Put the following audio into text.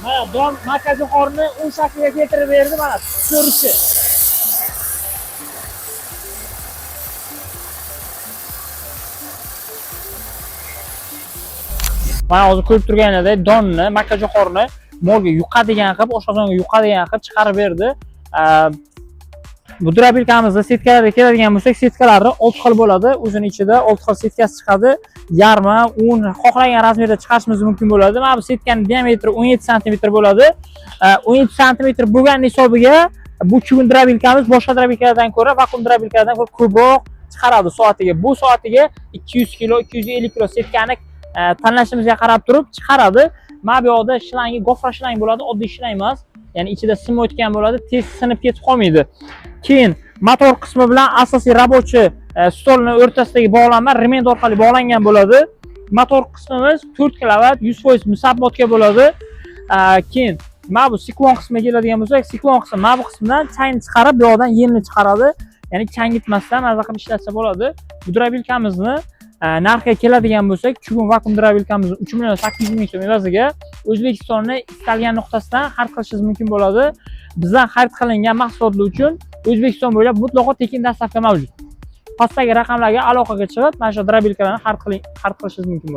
Mana don makajo'xorni u shakliga keltirib berdi, mana ko'rishi. Mana hozir ko'rib turganingizdek, donni, makajo'xorni molga yuqadigan qilib, oshqozonga yuqadigan qilib chiqarib berdi. Bu drobilkamizda setkalarga keladigan bo'lsak, setkalari 6 xil bo'ladi. O'zining ichida 6 xil setkasi chiqadi. Yarmi, 10 xohlagan razmerda chiqarishimiz mumkin bo'ladi. Mana bu setkaning diametri 17 sm bo'ladi. 17 sm bo'lgan hisobiga bu chugun drobilkamiz boshqa drobilkalardan ko'ra, vakuum drobilkalardan ko'ra ko'proq chiqaradi soatiga. Bu soatiga 200 kg, 250 kg setkani tanlashimizga qarab turib chiqaradi. Mana bu yoqda shlangi gofra shlang bo'ladi, oddiy shlang emas. Ya'ni ichida sim o'tgan bo'ladi, tez sinib ketib qolmaydi. Keyin motor qismi bilan asosiy rabochi stolning o'rtasidagi bog'lanma remend orqali bog'langan bo'ladi. Motor qismimiz 4 kilovat 100% musabbotga bo'ladi. Keyin mana bu siklon qismiga keladigan bo'lsak, siklon qismi mana bu qismdan changni chiqarib, bu yoqdan yemni chiqaradi. Ya'ni changitmasdan maza qilib ishlatsa bo'ladi. Bu drobilkamizni narxiga keladigan bo'lsak, chugun vakuum drobilkamiz 3 million 800 ming so'm evaziga O'zbekistonning istalgan nuqtasidan xarid qilishingiz mumkin bo'ladi. Bizdan xarid qilingan mahsulotlar uchun O'zbekiston bo'ylab mutlaqo tekin dastavka mavjud. Pastdagi raqamlarga aloqaga chiqib, mana shu drobilkalarni xarid qilishingiz mumkin bo'ladi.